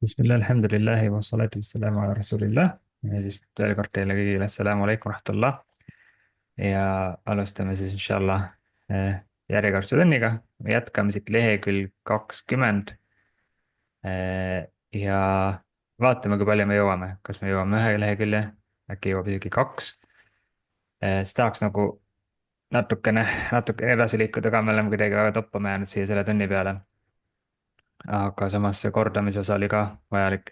Bismillah, alhamdulillahi wa salatu wassalamu ala rasulillah. Ja siis veel kord teile kõigile assalamu alaikum rahmatullah. Ja alustame siis inshallah järjekordse tunniga. Me jätkame siit lehekülg 20 ja vaatame, kui palju me jõuame. Kas me jõuame ühe lehekülje, äkki jõuab isegi kaks. Siis tahaks nagu natukene edasi liikuda ka, me oleme kuidagi väga toppama jäänud siia selle tunni peale. Aga samas see kordamise osa oli ka vajalik.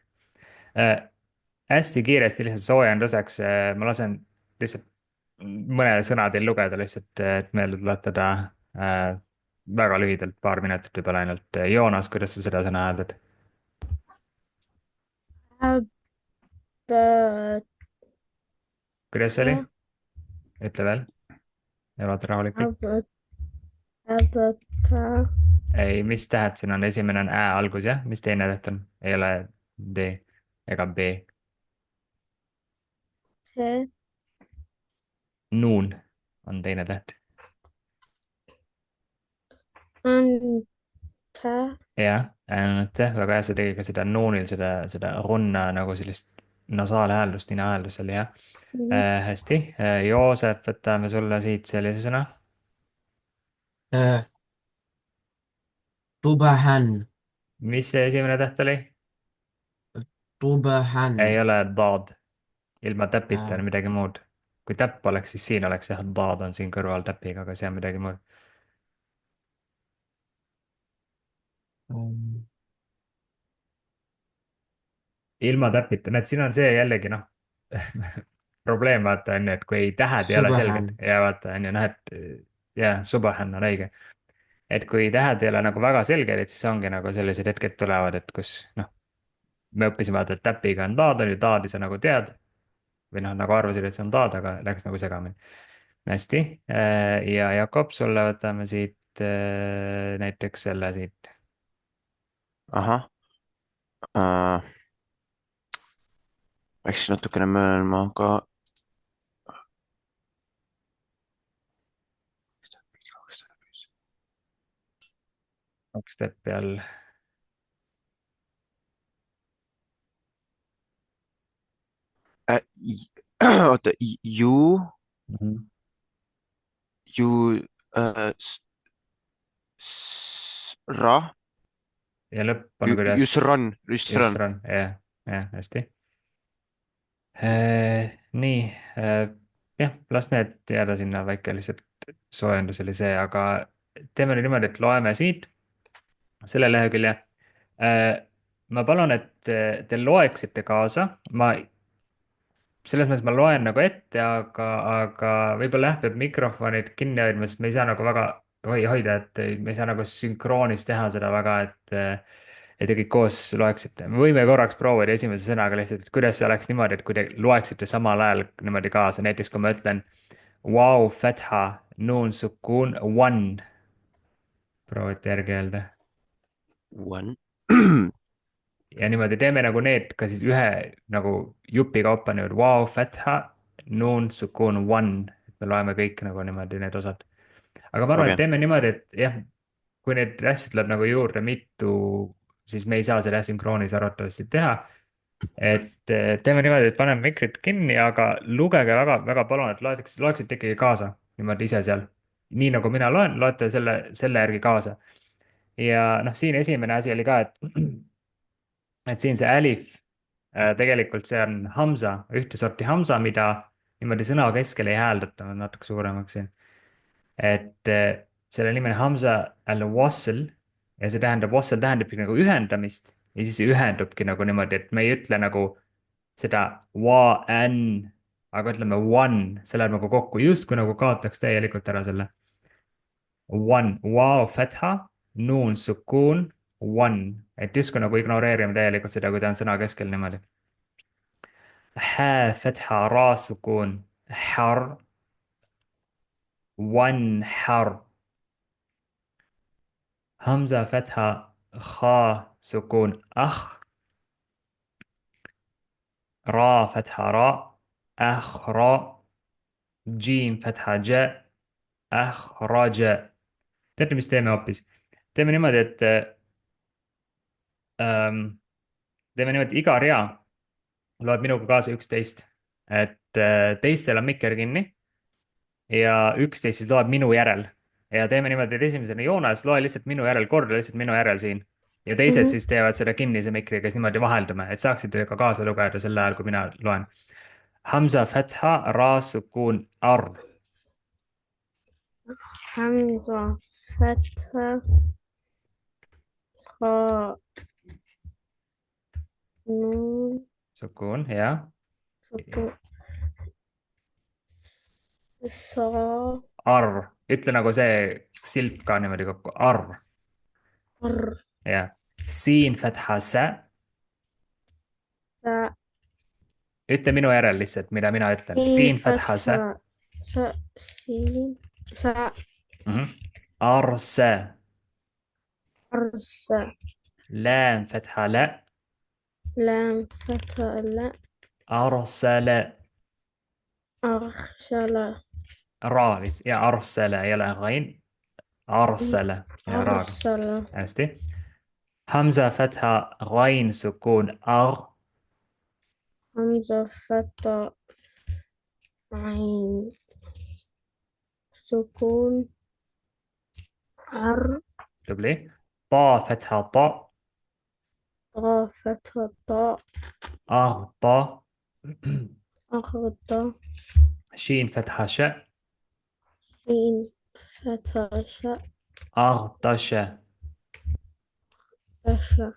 Hästi kiiresti lihtsalt soojenduseks ma lasen lihtsalt mõned sõnad teil lugeda lihtsalt, et meelde tuletada väga lühidalt, paar minutit võib-olla ainult. Joonas, kuidas sa seda sõna hääldad? Avatar, Kuidas see oli? Ütle veel. Ja vaata rahulikult. avatar, avatar, Ei, mis tähed siin on? Esimene on ä algus, jah? Mis teine täht on? Ei ole D ega B. see Nuun on teine täht. on ta, jah, aitäh, väga hea, sa tegi ka seda nuunil, seda runna nagu sellist nasaalhääldust, ninahääldust oli jah. Hästi, Joosep, võtame sulle siit sellise sõna. Äh, Tubahan, Mis see esimene täht oli? Tubahan, Ei ole daad, ilma täpita äh, on midagi muud. kui täpp oleks, siis siin oleks jah, daad on siin kõrval täpiga, aga see on midagi muud. ähm, ilma täpita, näed, siin on see jällegi noh probleem vaata on ju, et kui tähed ei ole selged Subahan, ja vaata on ju noh, et jah, subahan on õige. Et kui tähed ei ole nagu väga selged, et siis ongi nagu sellised hetked tulevad, et kus noh, me õppisime vaata, et täpiga on taad, on ju, taadi sa nagu tead. või noh, nagu arvasid, et see on taad, aga läks nagu segamini. hästi, ja Jakob, sulle võtame siit näiteks selle siit. ahah äh,, peaks natukene möönma ka. kaks täppi all. Oota, Mhm. ju ra, ja lõpp on kuidas? jusran, just jusran. run, jah, hästi. Nii, jah, las need jääda sinna väike lihtsalt soojendus oli see, aga teeme nüüd niimoodi, et loeme siit selle lehekülje. Ma palun, et te loeksite kaasa, selles mõttes ma loen nagu ette, aga võib-olla jah, peab mikrofonid kinni hoidma, sest me ei saa nagu väga hoida, et me ei saa nagu sünkroonis teha seda väga, et te kõik koos loeksite. me võime korraks proovida esimese sõnaga lihtsalt, et kuidas see oleks niimoodi, et kui te loeksite samal ajal niimoodi kaasa, näiteks kui ma ütlen wow, fetha, nuun, sukuun, one. proovite järgi öelda. One. Ja niimoodi teeme nagu need ka siis ühe nagu jupi kaupa niimoodi wow, fetha, nuun, sukuun, one. et me loeme kõik nagu niimoodi need osad. aga ma arvan, et okei, teeme niimoodi, et jah, kui neid asju tuleb nagu juurde mitu, siis me ei saa seda sünkroonis arvatavasti teha. et teeme niimoodi, et paneme mikrid kinni, aga lugege väga palun, et loeksite ikkagi kaasa niimoodi ise seal. nii nagu mina loen, loete selle järgi kaasa. ja noh, siin esimene asi oli ka, et siin see alif, tegelikult see on hamza, ühte sorti hamza, mida niimoodi sõna keskel ei hääldata, natuke suuremaks siin. et selle nimi on hamza al-wasl ja see tähendab, wasl tähendabki nagu ühendamist ja siis see ühendubki nagu niimoodi, et me ei ütle nagu seda wa-an, aga ütleme one, see läheb nagu kokku, justkui nagu kaotaks täielikult ära selle. One, wow, fetha, nuun, sukuun, one, et justkui nagu ignoreerime täielikult seda, kui ta on sõna keskel niimoodi. Hää, fetha, raa, sukuun, har, one, har. Hamza, fetha, kha, sukuun, را فتحة راء أخرى جيم فتحة جاء أخرج. teate, mis teeme hoopis? teeme niimoodi, et ähm, teeme niimoodi, iga rea loeb minuga kaasa 11. et teistel on mikker kinni ja 11 siis loeb minu järel. ja teeme niimoodi, et esimesena Joonas, loe lihtsalt minu järel korda, lihtsalt minu järel siin. ja teised Mhm. siis teevad seda kinnise mikriga, siis niimoodi vaheldume, et saaksite ka kaasa lugeda sel ajal, kui mina loen. Hamza Fatha Ra Sukun Ar. Hamza, Fatha, Ra, Nun, Sukun, ja. Suku, Sa, Ar, ütle nagu see silp ka niimoodi kokku, Ar, R, ja. Siin Fatha Sa, Sa, ütle minu järel lihtsalt, mida mina ütlen. Siin, Siin Fatha Sa. Fatha, Sa, Siin, Sa, Arsa. Arsa, لام فتحة لا. Lam, Fatha, La, أرسل. Arsala, را يا أرسل يلا غين. أرسل يا راغ. Arsala, أستي. همزة فتحة غين سكون أغ. Hamza, Fatha, Ain, Sukun, Ar, تبلي. طا فتحة طا. Ra, Fatha, Ta, أغ طا. Aghda, شين فتحة شاء. Shin, Fatha, Sha, أغطش. Asha,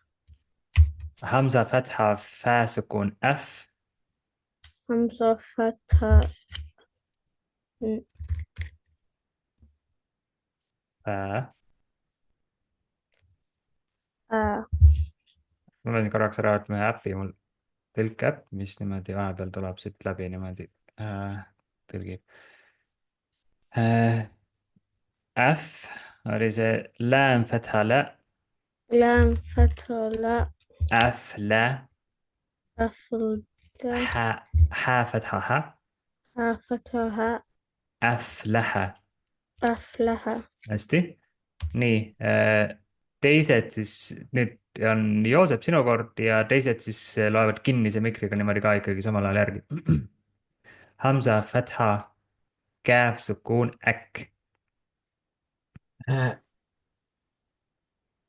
همزة فتحة فا سكون أف. Hamza, Fatha, N- فا. A, ma pean korraks ära võtma ühe äpi, mul tõlkeäpp, mis niimoodi vahepeal tuleb siit läbi niimoodi tõlgib. F oli see lääm fatha lä. Lam, Fatha, La, أفلى. Afda, حا فتحة ح. Ha, Fatha, Ha, أفلح. Aflaha, hästi, nii teised siis nüüd on Joosep sinu kord ja teised siis loevad kinnise mikriga niimoodi ka ikkagi samal ajal järgi. Hamza fatha käef sukuun äkk. آه،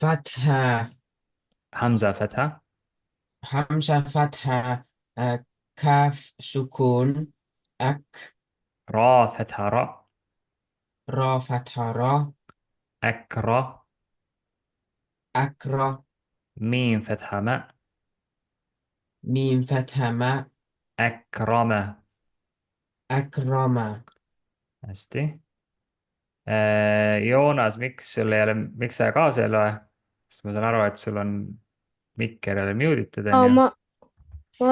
فتحة Hamza fatha. حمزة فتحة كاف سكون Ra fatha ra. را فتحة را أكرا. أكرة ميم فتحة ما. ميم فتحة ما أكرم. أكرم hästi. Joonas, miks sa kaasa ei loe? sest ma saan aru, et sul on mikker jälle mute itud, aa, onju. ma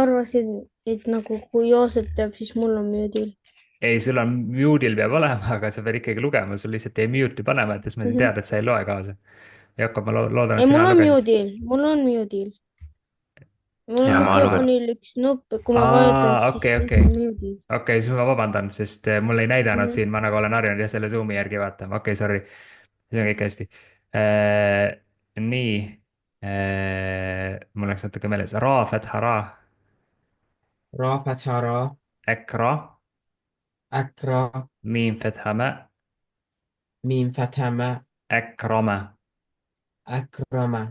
arvasin, et nagu kui Joosep teab, siis mul on müüdil. ei, sul on mute'il peab olema, aga sa pead ikkagi lugema, sul lihtsalt jäi mute'i panema, et siis ma ei teadnud, et sa ei loe kaasa. Jakob, ma loodan, ei, et mul sina on lugesid. müüdil, mul on müüdil. mul on Ja ma lugen. mikrofonil üks nupp, kui ma vajutan, siis Okei, see okei. on müüdil. Okei, siis ma vabandan, sest mul ei näidanud Mhm. siin, ma nagu olen harjunud jah selle Zoomi järgi vaatama, okei, sorry. see on kõik hästi. Nii. Mul läks natuke meeles, Ra, Fatha, Ra. را فتحة را Ekra. أكرة Miim, Fatha, Ma. ميم فتحة ما Ekrama. أكرم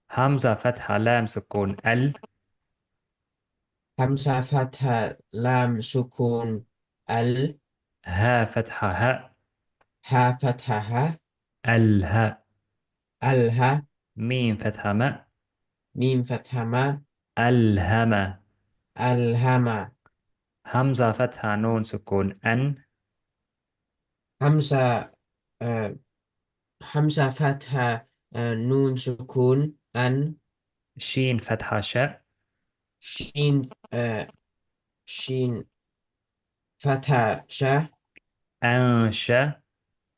Hamza, Fatha, Lam, Sukun, Al. حمزة فتحة لام سكون Ha, Fatha, Ha. ها فتحة ها Alha. الها ميم فتحة ما. ميم فتحة ما ألهم. ألهم همزة فتحة نون سكون أن. حمزة آه، حمزة فتحة نون سكون أن شين فتحة شاء. شين شين فتحة شا أنشا.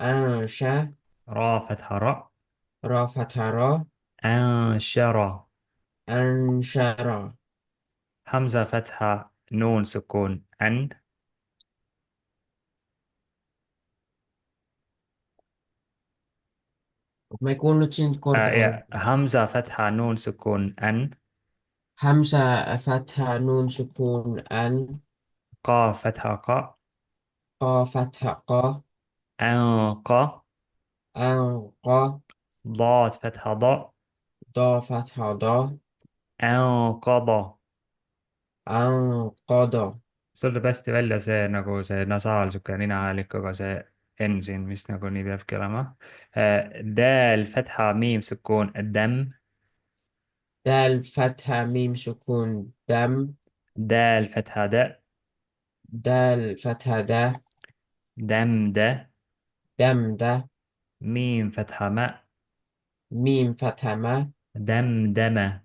أنشا را فتحة را. را فتحة را أنشرا. أنشرا همزة فتحة نون سكون أن. ما يكون sind korda palun همزة فتحة نون سكون أن. همزة فتحة نون سكون أن قاف فتحة قاء. قا فتحة قا أنق. أن قا ضاد فتحة ضاء. ضا فتحة ضا أنقض. أن قضى sul tuleb hästi välja see nagu see nasaal, sihuke ninahäälikuga see N siin, mis nagu nii peabki olema. Del fatha miim sukuun dam. دال فتحة ميم سكون دم Del fatha da. دال فتحة دا Dam da. دم دا Miim fatha ma. ميم فتحة ما Dam dama.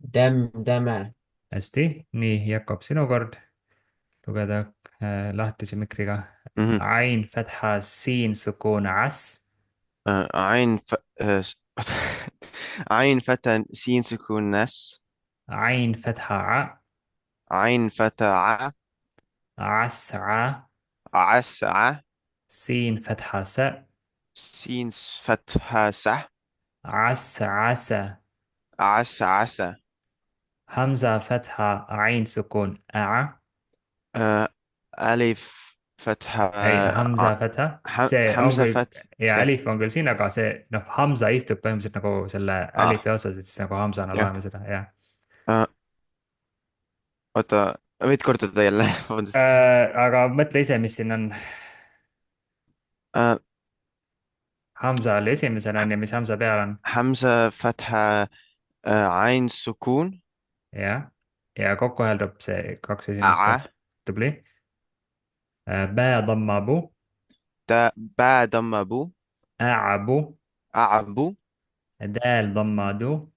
دم دم hästi, nii Jakob, sinu kord lugeda lahtise mikriga. Mhm. Ain fatha siin sukuun as. عين عين فتى سين سكون نس. Ain fatha a. عين فتى ع. As'a. عس ع. Siin fatha sa. سين فتحة سح. As'asa. عس عسى. Hamza fatha ain sukuun a. ألف فتحة ei, Hamza fatha, see on حمزة küll, ja jah, alif on küll siin, aga see, noh, Hamza istub põhimõtteliselt nagu selle ah, alifi osas, et siis nagu Hamzana jah. loeme seda, jah. Oota, võid kordada jälle, vabandust. Aga mõtle ise, mis siin on. Äh, Hamza oli esimesena on ja mis Hamza peal on, حمزة فتحة عين سكون jah. ja kokku hääldub see kaks esimest ع. häält. Tubli. Bää damma bu. باء ضم أبو. A'bu. أعبو. Dal damma du.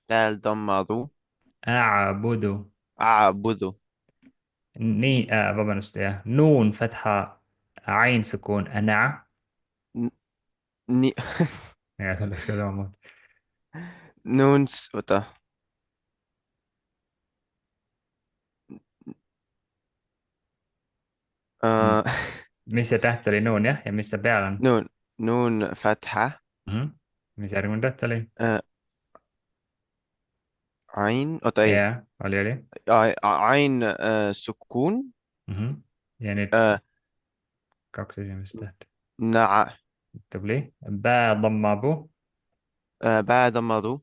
دال ضم ضو. A'budu. أعبد. nii, vabandust, jah. Nuun fatha ain sukuun ana. ن- ني ja see oleks ka samamoodi. oota. Mm. Äh, mis see täht oli, nuun jah, ja mis seal peal on نون فتحة mis järgmine täht oli? عين oota ei. jah, oli. عين سكون. ja nüüd äh, kaks esimest täht. نع. tubli. Bää dammabu. باء ضم ضو.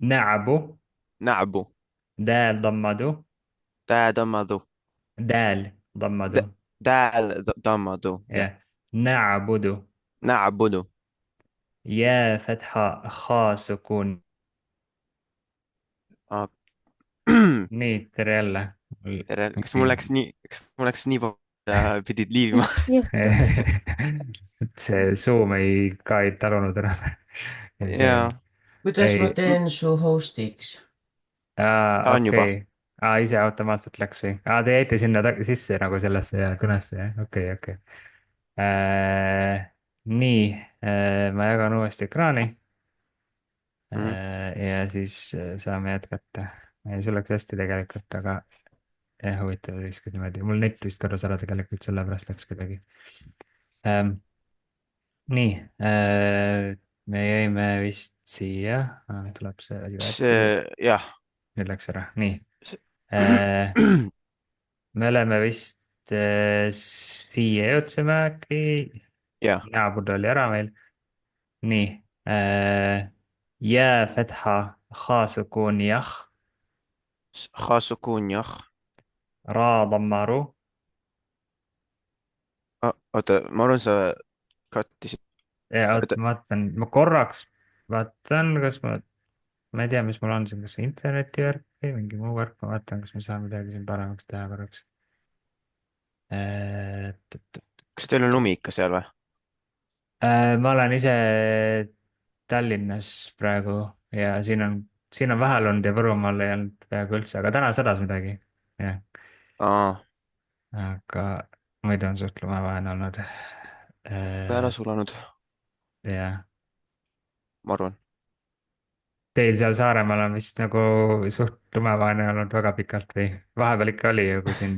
Na'bu. نعبو. Dal dammadu. دال ضم ضو. Dal dammadu. دال ضم ضو. jah. Na'budu. نعبد. Jaa fatha khaa sukuun. nii, tere jälle. tere, kas mul läks nii pidid liivima? see Zoom ka ei talunud enam. jaa, kuidas ma ei, teen su host'iks? ta on juba. okei. Ise automaatselt läks või? Te jäite sinna sisse nagu sellesse kõnesse, jah? okei. Nii, ma jagan uuesti ekraani. Ja siis saame jätkata. See läks hästi tegelikult, aga huvitav viskas niimoodi. Mul net vist kadus ära tegelikult, sellepärast läks kuidagi. Nii, me jäime vist siia. Tuleb see asi see, jah. nüüd läks ära, nii. Me oleme vist siia jõudsime äkki. jah. Naabud oli ära meil. nii. Jää fatha khaa sukuun jah. Khasukuun jah. Raa dammaru. Oota, ma arvan, sa kattisid. Oota, ma vaatan, ma korraks vaatan, kas ma ei tea, mis mul on siin, kas internetivärk või mingi muu värk, ma vaatan, kas ma saan midagi siin paremaks teha korraks. Kas teil on lumi ikka seal või? Ma olen ise Tallinnas praegu ja siin on vähe lund ja Võrumaal ei olnud peaaegu üldse, aga täna sadas midagi. jah, aga muidu on suht lumevaene olnud. ära sulanud, jah. ma arvan. Teil seal Saaremaal on vist nagu suht lumevaene olnud väga pikalt või? Vahepeal ikka oli ju, kui siin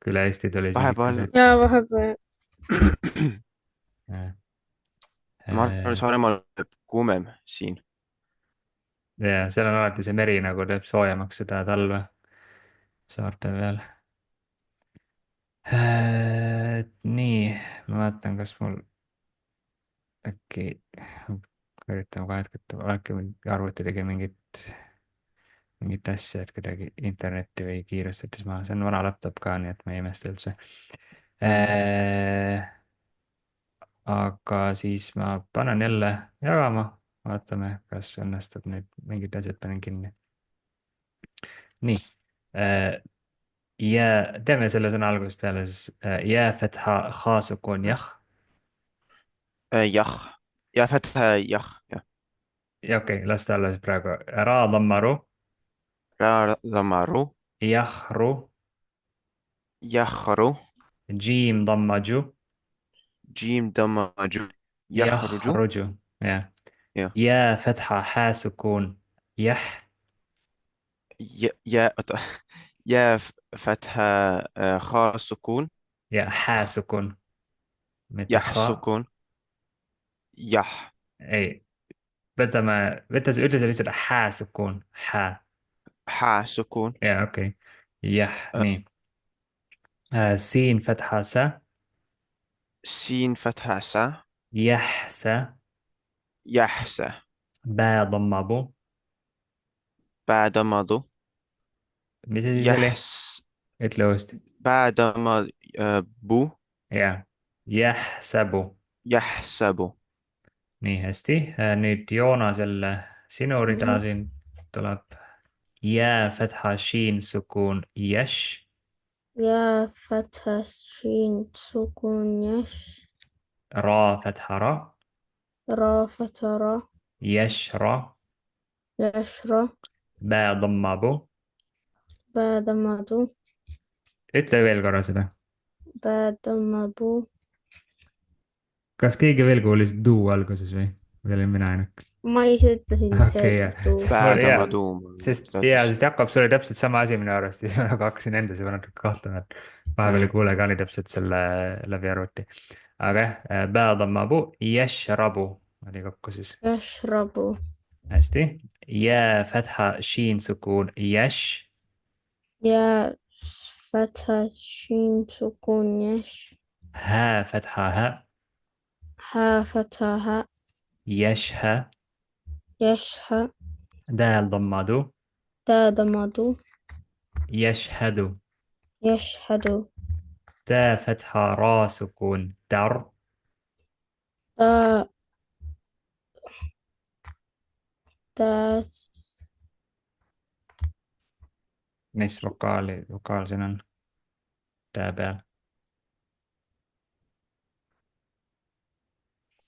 üle Eesti tuli. Vahepeal. ja vahepeal. ma arvan, Saaremaal jääb kuumem siin. ja seal on alati see meri nagu teeb soojemaks seda talve saarte peal. Nii, ma vaatan, kas mul äkki, üritan kohe hetketa, äkki arvuti tegi mingit asja, et kuidagi internetti või kiirustatis maha, see on vana laptop ka, nii et ma ei imesta üldse. Aga siis ma panen jälle jagama, vaatame, kas õnnestub nüüd mingid asjad panen kinni. nii, ja teeme selle sõna algusest peale siis. Ja fetha ha sukun jah. jah. Ja فتحة jah. Ja okei, las ta olla siis praegu. Ra dammaru, را ضمر jahru, يخر jiim dammaju, جيم دمج يخرج. jahruju. jah. jah. Ja fetha ha sukun jah. يا يا فتحة خاء سكون Ja ha sukun, mitte يح ha. سكون يح ei, ütle see lihtsalt ha sukun, ha. حاء سكون ja okei. jah, آه، nii. Siin fetha sa, سين فتحة سا jahsa, يحسى ba dammabu. بعد مضو mis see siis oli? يحس ütle uuesti. بعد ما بو jah, jahsabu. يحسب. nii, hästi. Nüüd Joonasel sinu rida siin tuleb. Ja fetha shiin sukun yash. Ja فتحة شين سكون يش. Ra fetha ra. را فتحة را. Yashra. يشرى. Ba dammabu. بعد مضو. ütle veel korra seda. بعد مضو. kas keegi veel kuulis duu alguses või olin mina ainuke? ma ise ütlesin okei, jah. see tuu. بعد Jaa, ما دوم sest Jakob, sul oli täpselt sama asi minu arust ja siis ma nagu hakkasin endas juba natuke kahtlema, et vahepeal ei kuule ka nii täpselt selle läbi arvuti. aga jah, ba'damabu, yashrabu oli kokku siis. يشرب. hästi. Ja fetha shiin sukun yash. يا فتحة شين سكون يش. Ha fetha ha. ها فتحة ها. Yashha. يشها. Dal dammadu. دا ضمضو. Yashhadu. يشهد. Ta fetha ra sukun dar. دا دا mis vokaal siin on? Ta peal.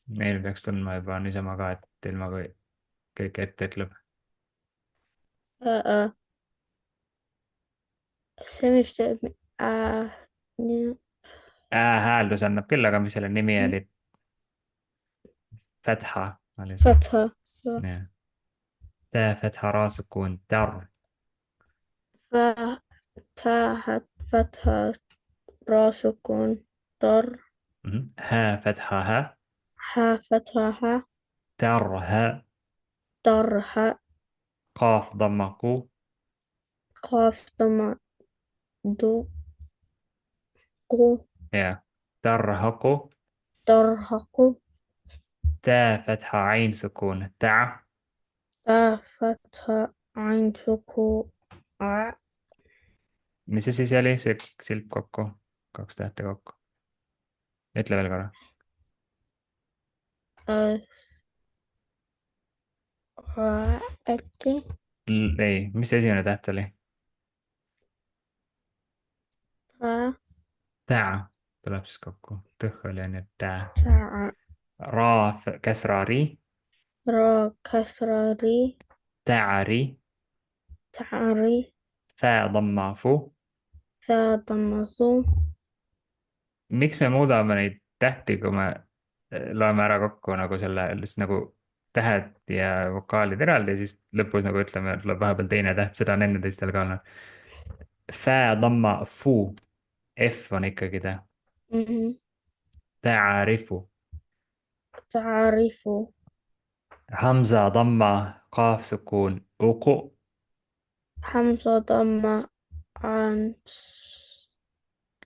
Neil peaks tundma juba niisama ka, et ilma kui kõik ette ütleb. see, mis teeb nii. Hääldus annab küll, aga mis selle nimi oli? Fetha oli see. فتحة. jah. Ta fetha ra sukun dar. فتحت فتحة را سكون ضر. Ha fetha ha. ها فتحة ها. Darha. ضرها. Qaaf damma qu. قاف ضمض قو. jah. Darhaqu. ضرهق. Ta fetha ain sukun ta. تا فتحة عين سكون mis see siis oli? See silp kokku, 2 tähte kokku. ütle veel korra. äkki. ei, mis see esimene täht oli? Ta tuleb siis kokku. Tõh oli on ju ta. Ra käsra ri. را كسرة ري. Ta'ri. تعري. Fa damma fu. ثا ضمصو. miks me muudame neid tähti, kui me loeme ära kokku nagu selle, lihtsalt nagu tähed ja vokaalid eraldi ja siis lõpus nagu ütleme, tuleb vahepeal teine täht, seda on enne teistel ka olnud. Fa damma fu. F on ikkagi ta. Ta'rifu. تعرف. Hamza damma qaaf sukuun uqu, حمزة ضمة عن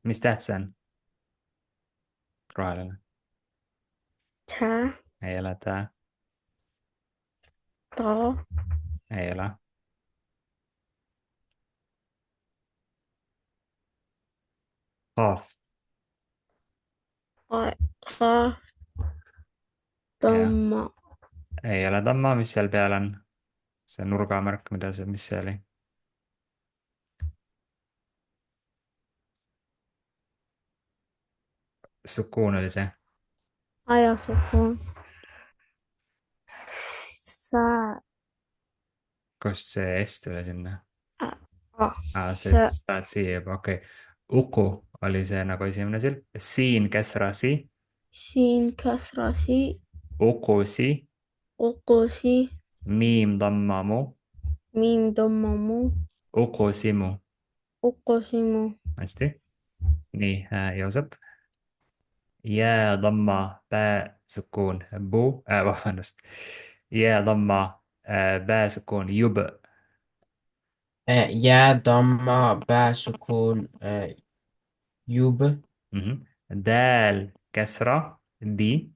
mis täht see on? roheline. تا ei ole ta, طا ei ole. qaaf, قا قا jah. ضمة ei ole tamma, mis seal peal on? see nurgamärk, mida see, mis see oli? sukuun oli see. آية سكون سا kust see S tuli sinna? See سا saad siia juba, okei okay. Uku oli see nagu esimene silp, siin käsrasi, سين كسرة سي ukusi, أقوسي miim tammamu, ميم ضمة مو ukusimu. أقسم hästi, nii Joosep. jää tamma pää sukuun bu vabandust, jää tamma pää sukuun jub. يا ضمة باء سكون يوب. دال كسرة دي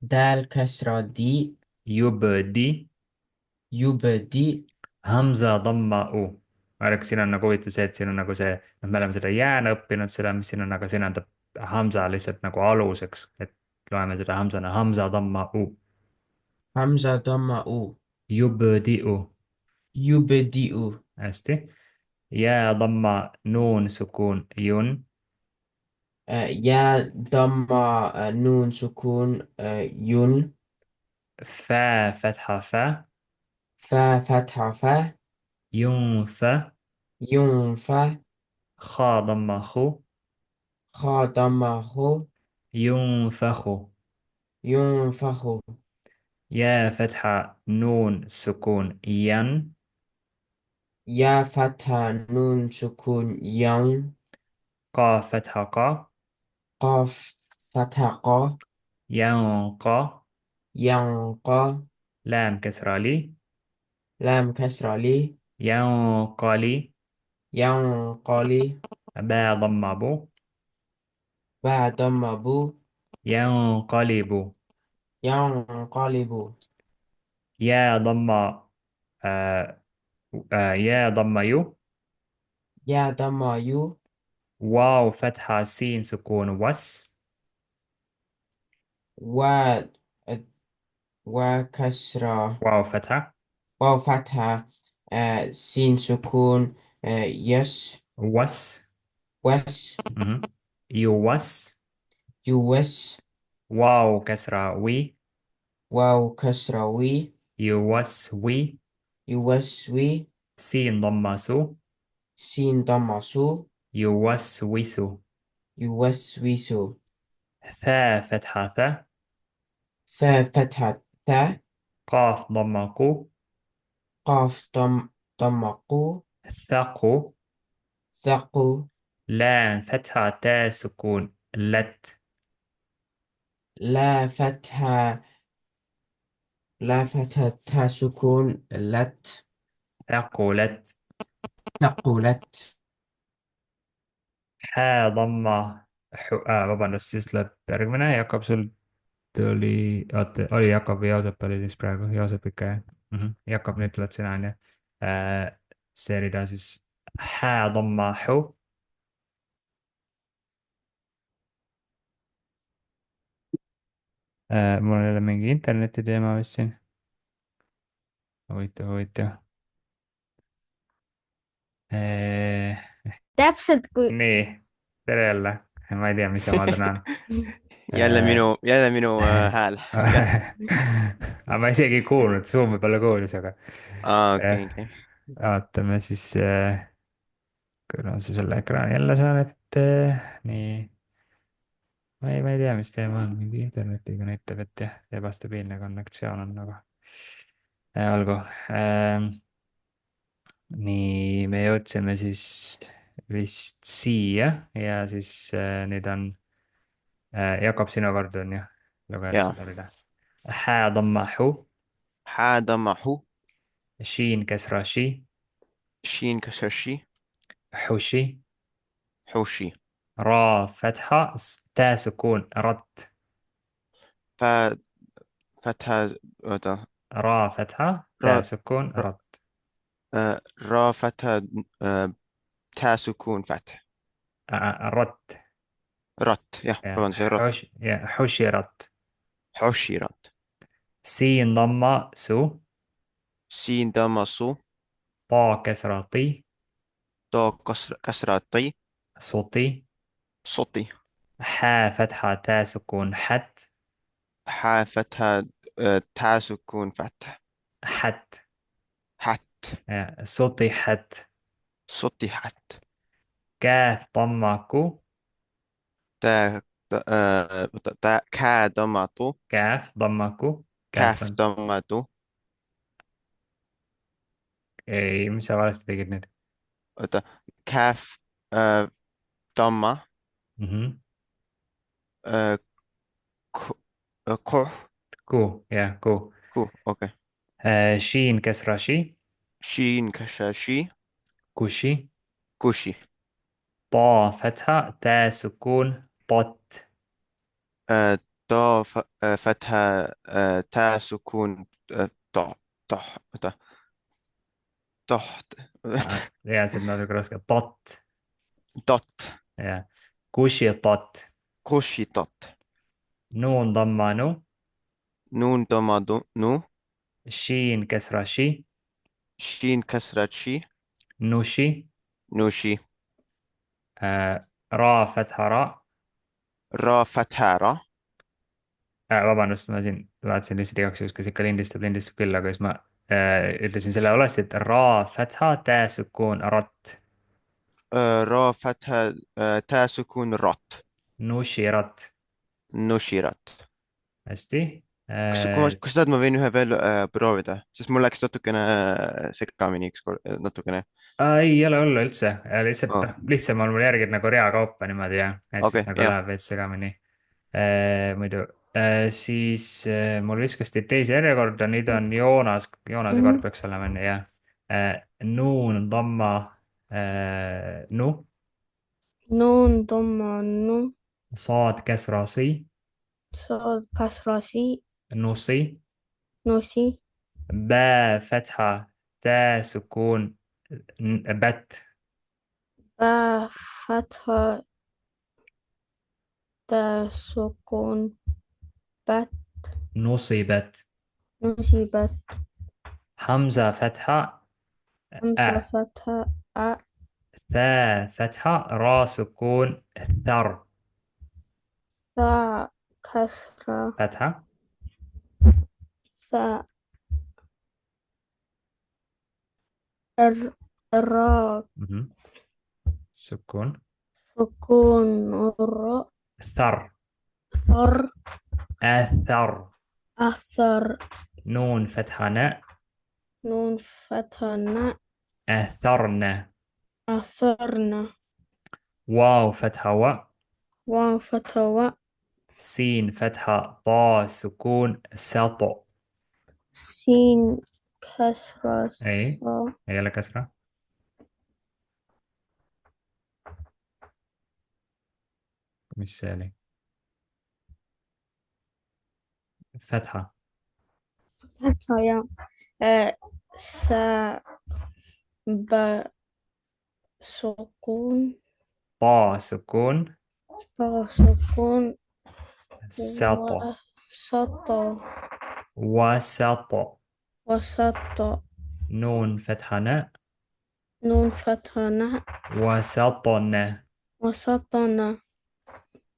دال كسرة دي يبدي. يبدي. Hamza ضمة u. ma arvan, siin on nagu huvitav see, et siin on nagu see, noh, me oleme seda jääna õppinud, seda, mis siin on, aga siin on ta Hamza lihtsalt nagu aluseks, et loeme seda Hamzana, Hamza ضمة u. همزة ضمة أو. يبدئ. يبدئ. hästi. jää ضمة nuun sukuun jun. يا ضمة نون سكون ين. فا فتحة فا. فا فتحة فا. ينف. ينفع. خا ضمة خو. خا ضمة خو. ينفخ. ينفخ. يا فتحة نون سكون ين. يا فتحة نون سكون ين. قاف فتحة قا. قاف فتحة قا. ينقى. ينقى. لام كسرة لي. لام كسرة لي. ينقلي. ينقلي. باء ضمة بو. باء ضمة بو. ينقلب. ينقلب. يا ضمة يا ضمة يو. يا ضمة يو. واو فتحة سين سكون وس. و وكسرة. واو فتحة واو فتحة سين سكون يس. وس. وس. يوس. يوس. واو كسرة وي. واو كسرة وي. يوس وي. يوسوي. سين ضمة سو. سين ضمة سو. يوسوس. يوسوس. ثا فتحة ثا. ثا فتحة ثا. قاف ضمة قو. قاف ضمة قو. ثقو. ثقو. لام فتحة تا سكون لت. لا فتحة. لا فتحة ثا سكون لت. ثقلت. ثقلت. حا ضمة vabandust, siis läheb järgmine, Jakob, sul tuli, oota, oli Jakob või Joosep oli siis praegu, Joosep ikka jah Jakob, nüüd tuled sina onju. see rida siis hää ضمة حو. mul ei ole mingi interneti teema vist siin. huvitav, huvitav. täpselt kui nii, tere jälle. ma ei tea, mis omal täna on. jälle minu hääl. aga ma isegi ei kuulnud, Zoom võib-olla kuulis, aga Okei, okei. vaatame siis, kui ma selle ekraani jälle saan ette, nii. ma ei tea, mis teema on, mingi internetiga näitab, et jah, ebastabiilne konnektsioon on nagu. olgu. nii, me jõudsime siis vist siia ja siis nüüd on Jakob, sinu kord on ju lugeda Jaa. seda rida. hää ضمة حو. حاء ضمة حو. شين كسرة شي. شين كسر شي. حوشي. حوشي. را فتحة تا سكون رت. ف فتحة را فتحة تا را سكون رت. را فتحة تا سكون فتح. رت. رت يا طبعا زي رت. حوشي رت. حوشي رت. سين ضمة سو. سين ضمة صو. طا كسرة طي. طا كسرة طي. صوتي. صوتي. حا فتحة تا سكون حت. حاء فتحة تا سكون فتح. حت. حت. صوتي حت. صوتي حت. كاف ضمة كو. تا كا ضمة طو. كاف ضمة كو. كاف كافا. ضمة طو. مش ahora estoy getting it. كاف ضمة Mhm. آه، كو. كو كو. كو اوكي. شين كسرة شي. شين كشاشي. كوشي. كوشي. طا فتحة تا سكون طت. طا فتحة تا سكون طح. طح. تحت. يا سيدنا الكروسكا طت. دوت. يا كوشي طت. كوشي دوت. نون ضمة نو. نون ضمة نو. شين كسرة شي. شين كسرة شي. نوشي. نوشي. را فتحة را. را فتحة را. Vabandust, ma siin vaatasin lihtsalt igaks juhuks, kas ikka lindistab küll, aga siis ma ütlesin selle valesti, et ra fatha tä sukuun rat. را فتحة تا سكون رات. Nushirat. نشرت. hästi. Kas tahad, ma võin ühe veel proovida, sest mul läks natukene segamini ükskord, natukene. Ei ole hullu üldse, lihtsalt Oh, noh, lihtsam on mul järgida nagu reakaupa niimoodi ja et siis okei, nagu jah. läheb veits segamini. Muidu siis mul viskasti teise järjekorda, nüüd on Joonase kord peaks olema enne jah. Nuun, damma, nu, نون ضمة نو. saad käsra sõi, صاد كسرة سي. nusi, نوسي. bää fatha, tää sukuun, bät, با فتحة تا سكون بات. nusibät, نصيبت. hamza fatha, همزة فتحة أ. ثا فتحة را سكون ثر ثا كسرة. فتحة. ثا. الراء مهم. سكون. سكون. الراء. ثر. ثر. أثر. أثر. نون فتحة ناء. نون فتحة ن. أثرنا. أثرنا. واو فتحة و. واو فتحة و. سين فتحة طا سكون سطو. سين كسرة أي صا. هي لك كسرة. مثالي. فتحة. فتحة يا. سا. ب. سكون. طا سكون با سكون. سطو. وسط. وسطو. وسط. نون فتحة ناء. نون فتحة ن. وسطنا. وسطنا.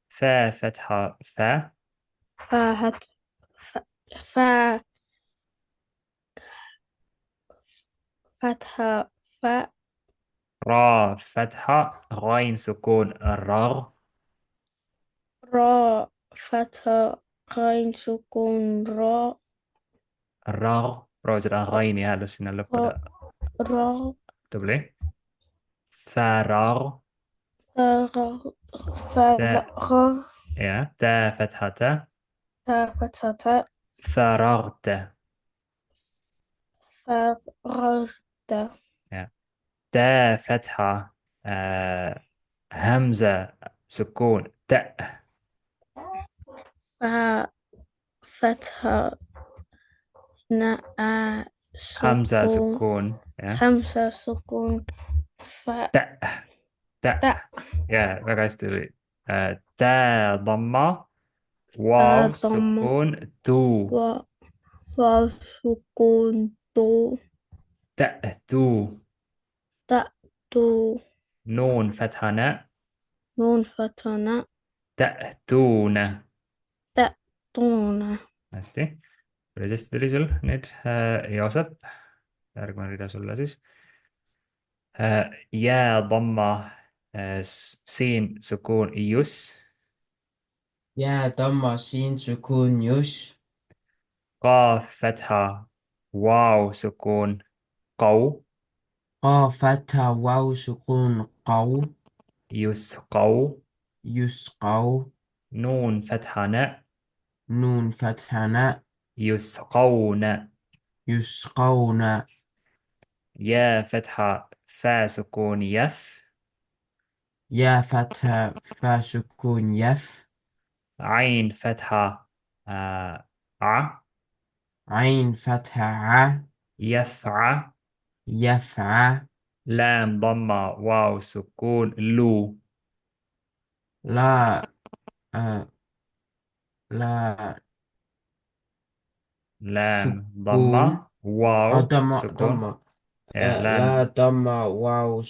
فا فتحة فا. فهت. ف. ف. فتحة ف. را فتحة غين سكون الرغ. را فتحة غين سكون را. الرغ روز الغين هذا السنة اللي را. بدأ را. تبلي فراغ. فرغ. تا فرغ. يا تا فتحة تا. تا فتحة تا. فرغت. فررت. تاء فتحة همزة سكون تاء. فتحة ناء همزة سكون سكون خمسة سكون تاء فتاء تاء. väga hästi tuli. تاء ضمة واو ضمة سكون تو. و وسكون تو تأتو. تأتو نون فتحة ناء نون فتحة ناء تأتون. تأتون. hästi, päris hästi tuli sul nüüd. Joosep, järgmine rida sulle siis. jää ضمة siin sukuun jus. يا ضم سين سكون يش. قاف فتحة واو سكون قو. قاف فتحة واو سكون قو. يسقو. يسقو. نون فتحة ناء نون فتحة ناء يسقون. يسقون. يا فتحة فا سكون يف. يا فتحة فا سكون يف. عين فتحة ع. عين فتحة ع. يفع. يفعى. لام ضمة واو سكون لو. لا لا لام سكون. ضمة واو ضمة سكون. ضمة. لا لام ضمة واو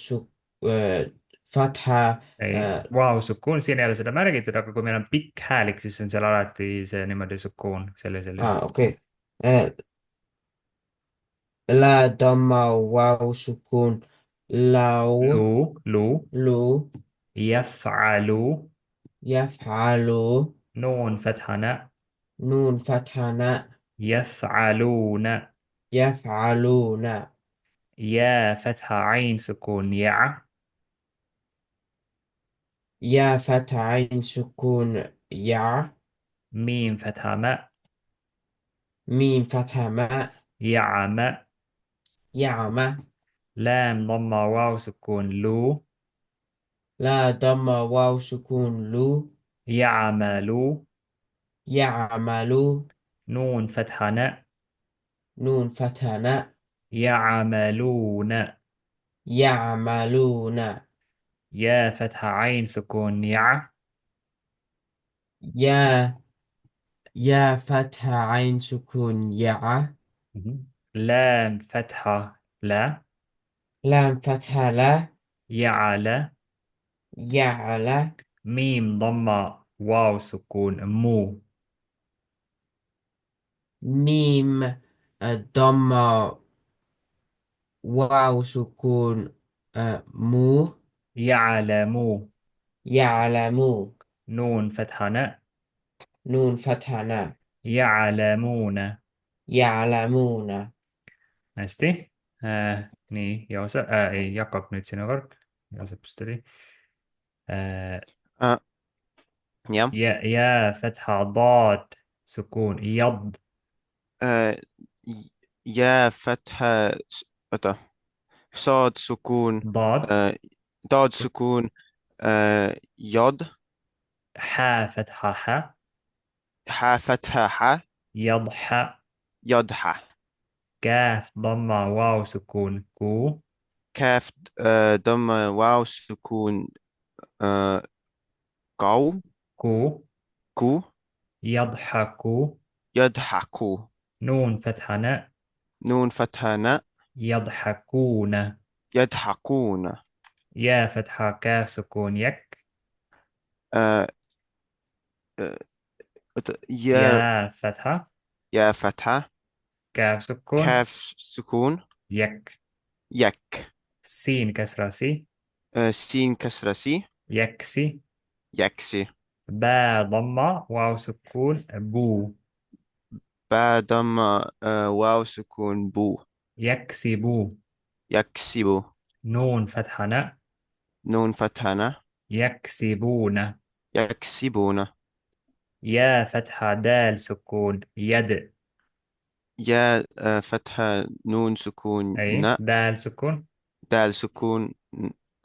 فتحة. ei, wow, sukuun, siin ei ole seda märgitud, aga kui meil on pikk häälik, siis on seal alati see niimoodi sukuun sellisel juhul. اوكي. لا ضمة واو سكون لو. لو. لو. يفعل. يفعل. نون فتحة ناء نون فتحة ناء يفعلون. يفعلون. يا فتحة عين سكون يع. يا فتحة عين سكون يع. ميم فتحة ماء ميم فتحة ماء يعم. يعمى. لام ضمة واو سكون لو. لا ضمة واو سكون لو. يعمل. يعمل. نون فتحة ناء نون فتحة ناء يعملون. يعملون. يا فتحة عين سكون يع. يا يا فتحة عين سكون يع. مهم. لام فتحة لا لام فتحة لا يعلى. يعلى. ميم ضمة واو سكون مو. ميم ضمة واو سكون مو. يعلمو. يعلمو. نون فتحة ناء نون فتحة ناء يعلمون. يعلمون. hästi. Nii, Joosep ei, Jakob, nüüd sinu kord. Joosepist tuli. jah, يا فتحة ضاد سكون يض. jää فتحة oota, صاد سكون ضاد ضاد سكون. سكون يض. حا فتحة ح ح فتحة ح يضحى. يضحى. كاف ضمة واو سكون كو. كاف ضمة واو سكون آه، قو. كو. كو. يضحك. يضحكوا. نون فتحة ناء نون فتحة ن. يضحكون. يضحكون. يا فتحة كاف سكون يك. آه، آه، يا. يا فتحة يا فتحة كاف سكون كاف سكون يك. يك. سين كسرة سي سين كسرة سي يكسي. يكسي. با ضمة واو سكون بو. بعد ضمة واو سكون بو. يكسبو. يكسبوا. نون فتحة ناء نون فتحة ن. يكسبون. يكسبون. يا فتحة دال سكون يد. يا فتحة نون سكون أي ن. دال سكون. دال سكون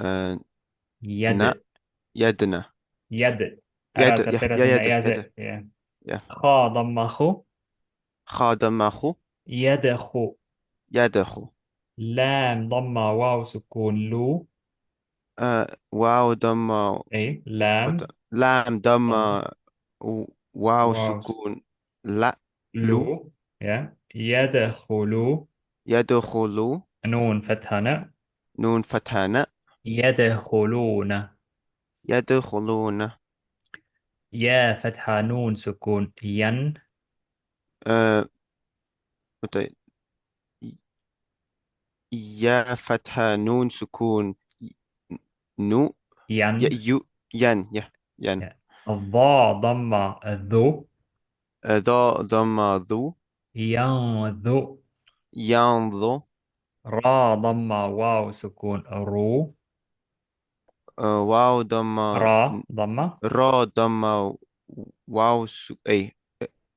آه، ن. يد. يدنا. يد. يد أرى يا ترى يا سنة يد يد يد. يا. خا ضم خو. خادم أخو. يدخو. يدخو. لام ضم واو سكون لو. واو دم. أي لام لام دم. ضم واو واو سكون لا. لو. لو. يدخلوا. يدخلوا. نون فتحة. نون فتحة. يدخلون. يدخلون. يا فتحة نون سكون ين. آه متى- يا فتحة نون سكون نو. ين. يو. ين ين. الضاء ضمة ذو. ذا ضم ذو. ينذو. ينظر. را ضمة واو سكون رو. واو ضم. را ضمة را ضم. واو أي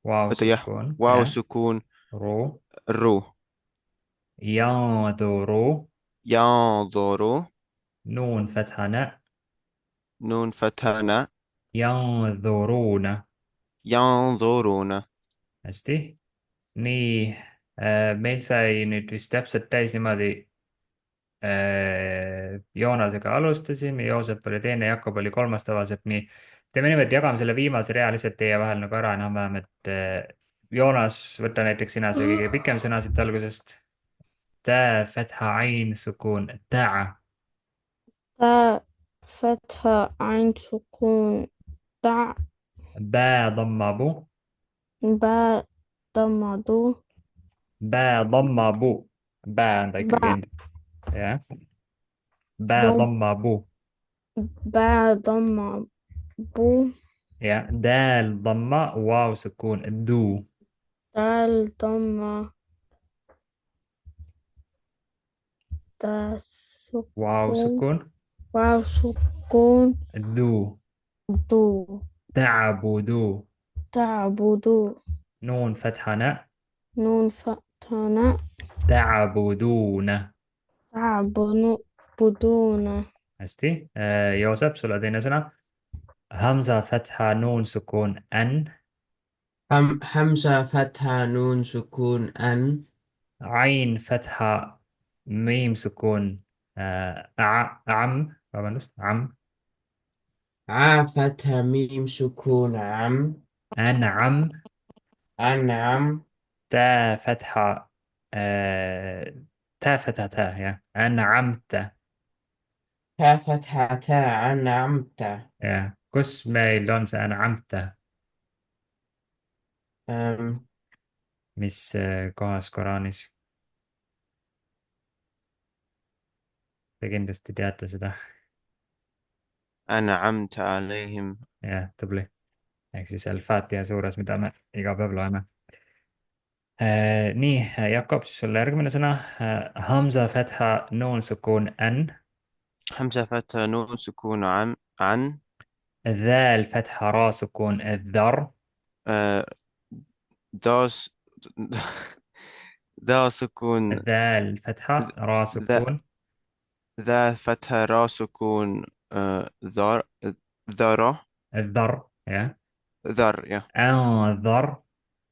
واو متى يا. سكون واو سكون رو. رو. ينظروا. ينظر. نون فتحة نون فتحة. ينظرون. ينظرون. Hästi. Nii, meil sai nüüd vist täpselt täis niimoodi. Joonasega alustasime, Joosep oli teine, Jakob oli kolmas tavaliselt, nii. teeme niimoodi, jagame selle viimase rea lihtsalt teie vahel nagu ära enam-vähem, et Joonas, võta näiteks sina see kõige pikem sõna siit algusest. Tä, fetha, ain, sukun, tä. تاء فتحة عين سكون تاء Bää, ضمة, bu. باء ضمة دو Bää, ضمة, bu. Bää on ta ikkagi باء end. Jah. Bää, دو ضمة, bu. باء ضمة بو Ja, دال ضمة واو سكون دو. دال ضمة دا واو سكون سكون واو سكون دو. دو تعبدو. تعبدو نون فتحة نون فتحة تعبدون. تعبدون hästi. Joosep, sulle teine sõna. Hamza فتحة نون سكون أن. همزة فتحة نون سكون أن. عين فتحة ميم سكون عم. vabandust, عم. فتحة ميم سكون عم. أنعم. أنعم. تا فتحة تا فتحة يا أنعمت. فتحة تاء أنعمت. Ja, kus meil on see an'amta, أم، mis kohas Koraanis? Te kindlasti teate seda. أنعمت عليهم. jah, tubli. ehk siis Al-Fatiha suures, mida me iga päev loeme. Nii, Jakob, siis sulle järgmine sõna. Hamza fatha noon sukun an. همزة فتحة نون سكون عن. Dhal fatha ra sukun dhar. آه، داس. ذا سكون. Dhal fatha ra ذا. sukun ذا فتحة را سكون ذر. ذرة. dhar. Ja. ذر يا. Anzar.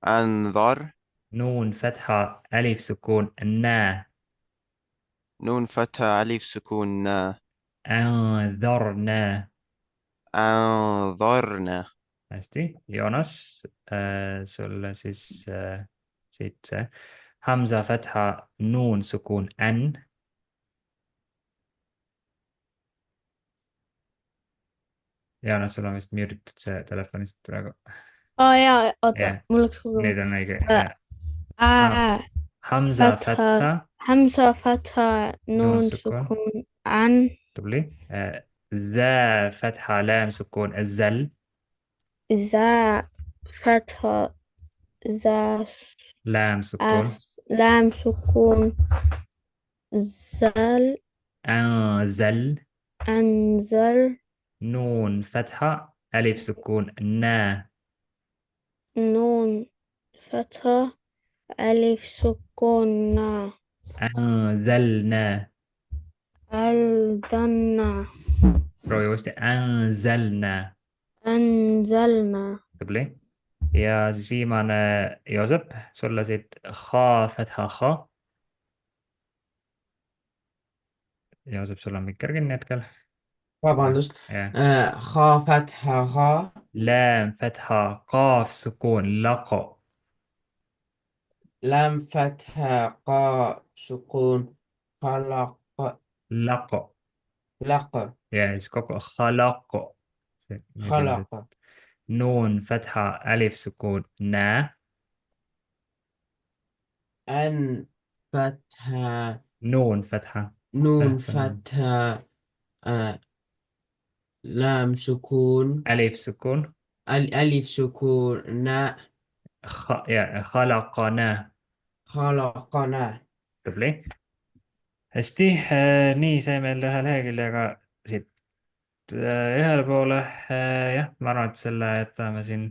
أنظر. نون فتحة ألف سكون na. نون فتحة ألف سكون نا. أنذرنا. أنظرنا. hästi, Joonas, sulle siis siit see Hamza fatha nuun sukun N. Joonas, sul on vist mute itud see telefonist praegu. اه jaa, oota, jah, mul läks kogu nüüd on õige. Hamza فتحة fatha همزة فتحة nuun نون sukun, سكون عن tubli. Za fatha laam sukun zal. ذا فتحة ذا Laam sukun. لام سكون زل Anzal. أنزل نون فتحة ألف سكون na. نون فتحة ألف سكون نا. أنزلنا. ألدنا. proovi uuesti. أنزلنا. أنزلنا. tubli. ja siis viimane, Joosep, sulle siit H fetha H. Joosep, sul on mikker kinni hetkel. vabandust , jah. H fatha H , Läm fetha Qaaf sukuun laqo. Lam fatha Qa sukuun khalaq Laqo. laq ja siis kogu khalaqo. see esimesed. khalaq Nuun fetha alif sukuun nä. an fatha Nuun fetha. nun Täht on fatha lam sukuun alif sukuun. alif sukuun na ja khalaqana. khalaqana . tubli. hästi, nii sai meil ühe leheküljega siit ühele poole. jah, ma arvan, et selle jätame siin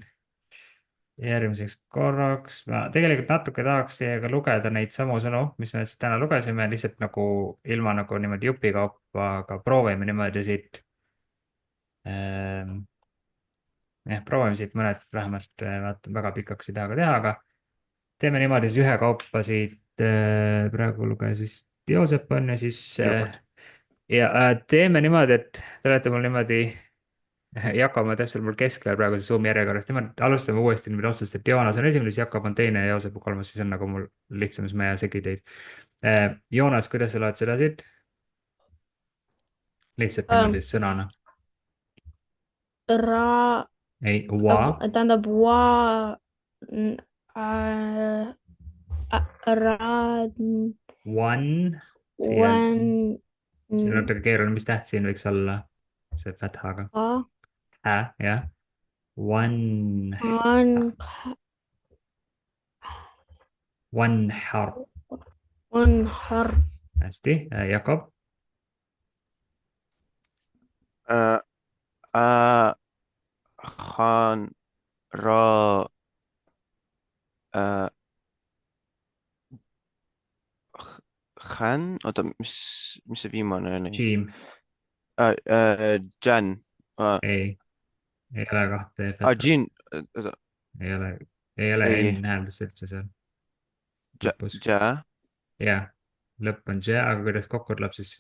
järgmiseks korraks. Ma tegelikult natuke tahaks teiega lugeda neid samu sõnu, mis me siis täna lugesime, lihtsalt nagu ilma nagu niimoodi jupikaupa, aga proovime niimoodi siit. jah, proovime siit mõned vähemalt, vaata, väga pikaks ei taha ka teha, aga teeme niimoodi siis ühekaupa siit. praegu luges vist Joosep on ja siis ja teeme niimoodi, et te olete mul niimoodi Jakob on täpselt mul keskel praegu Zoomi järjekorras, niimoodi alustame uuesti niimoodi otsast, et Joonas on esimene, siis Jakob on teine ja Joosep on kolmas, siis on nagu mul lihtsam, siis ma ei aja segi teid. Joonas, kuidas sa loed seda siit? lihtsalt niimoodi sõnana. Ra. ei, wa. tähendab wa. Ra. One. One. see on natuke keeruline, mis täht siin võiks olla? see fathaga. jah. One. One harf. One harf. hästi, Jakob. Khan ra Khan, oota, mis see viimane oli? Jim. Jan. ei ole kahte. Jin. ei ole N-hääldust üldse seal. jah, lõpp on J, aga kuidas kokku tuleb siis?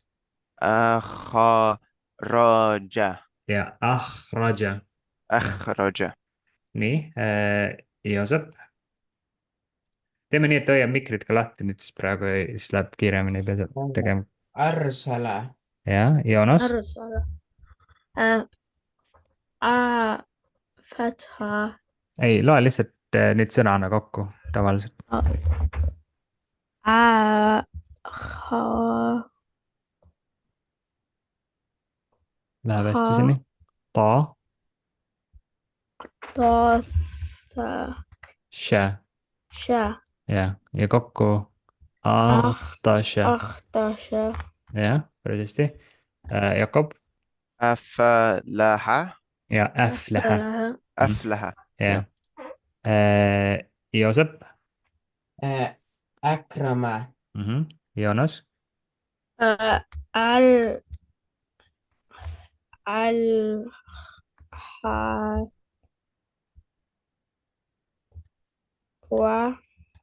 Raja. ja ahraja. Ahraja. nii, Joosep. teeme nii, et hoiame mikrid ka lahti nüüd siis praegu, siis läheb kiiremini, ei pea tegema. arsala . jah, Joonas. Arsala. Fatha. ei, loe lihtsalt nüüd sõnana kokku tavaliselt. Läheb hästi seni. Ta. Ša. jah, ja kokku ahtaša. jah, päris hästi. Jakob. Aflaha. ja äflähe. Aflaha. jah. Joosep. akrama . Joonas.